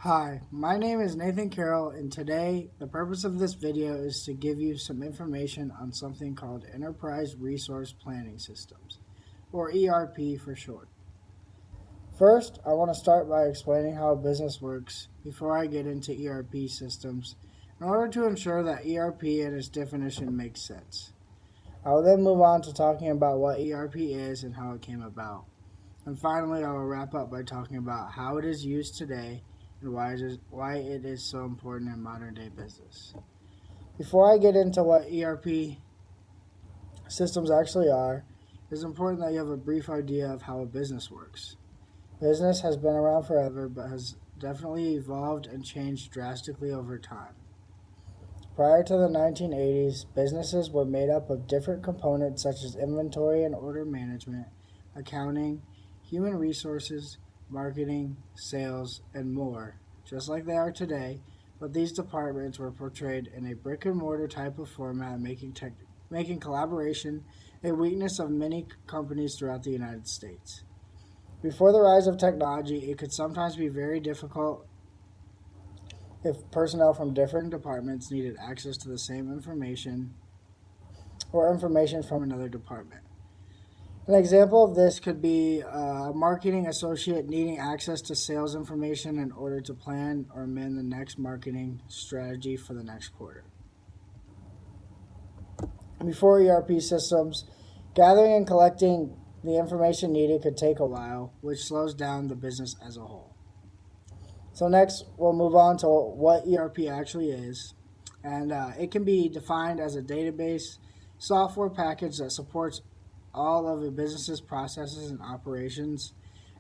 Hi, my name is Nathan Carroll, and today the purpose of this video is to give you some information on something called Enterprise Resource Planning Systems, or ERP for short. First, I want to start by explaining how a business works before I get into ERP systems in order to ensure that ERP and its definition makes sense. I will then move on to talking about what ERP is and how it came about. And finally, I will wrap up by talking about how it is used today and why it is so important in modern day business. Before I get into what ERP systems actually are, it is important that you have a brief idea of how a business works. Business has been around forever but has definitely evolved and changed drastically over time. Prior to the 1980s, businesses were made up of different components such as inventory and order management, accounting, human resources, marketing, sales, and more, just like they are today, but these departments were portrayed in a brick-and-mortar type of format, making collaboration a weakness of many companies throughout the United States. Before the rise of technology, it could sometimes be very difficult if personnel from different departments needed access to the same information or information from another department. An example of this could be a marketing associate needing access to sales information in order to plan or amend the next marketing strategy for the next quarter. Before ERP systems, gathering and collecting the information needed could take a while, which slows down the business as a whole. So next, we'll move on to what ERP actually is. And it can be defined as a database software package that supports all of a business's processes and operations.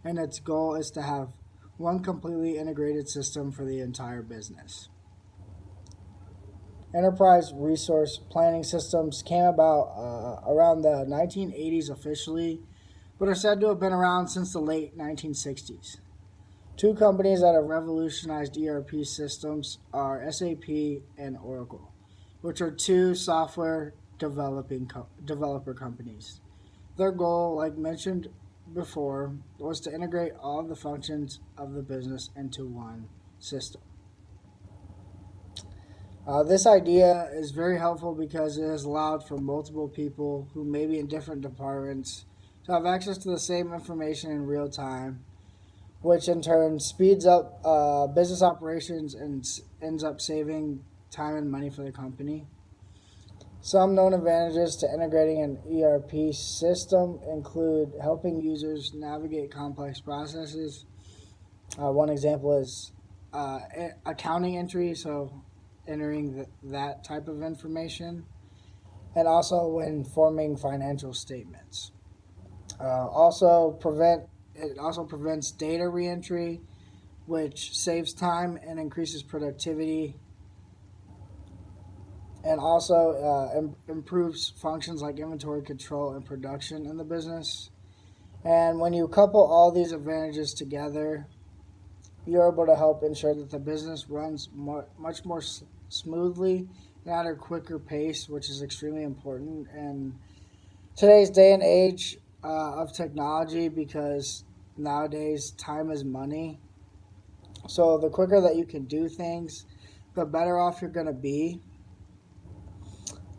And its goal is to have one completely integrated system for the entire business. Enterprise resource planning systems came about around the 1980s officially, but are said to have been around since the late 1960s. Two companies that have revolutionized ERP systems are SAP and Oracle, which are two software developer companies. Their goal, like mentioned before, was to integrate all of the functions of the business into one system. This idea is very helpful because it has allowed for multiple people who may be in different departments to have access to the same information in real time, which in turn speeds up business operations and ends up saving time and money for the company. Some known advantages to integrating an ERP system include helping users navigate complex processes. One example is accounting entry, so entering that type of information, and also when forming financial statements. It also prevents data reentry, which saves time and increases productivity, and also improves functions like inventory control and production in the business. And when you couple all these advantages together, you're able to help ensure that the business runs much more smoothly and at a quicker pace, which is extremely important in today's day and age of technology, because nowadays time is money. So the quicker that you can do things, the better off you're going to be.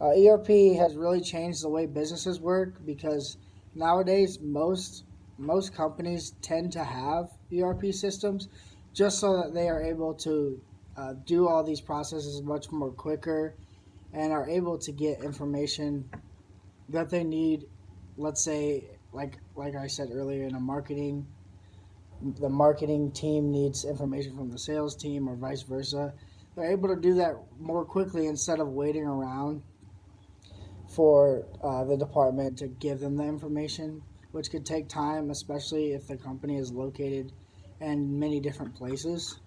ERP has really changed the way businesses work because nowadays most companies tend to have ERP systems just so that they are able to do all these processes much more quicker and are able to get information that they need. Let's say, like I said earlier, in the marketing team needs information from the sales team or vice versa. They're able to do that more quickly instead of waiting around for the department to give them the information, which could take time, especially if the company is located in many different places.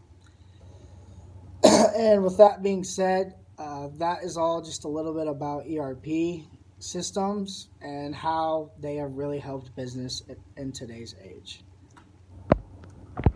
And with that being said, that is all just a little bit about ERP systems and how they have really helped business in today's age.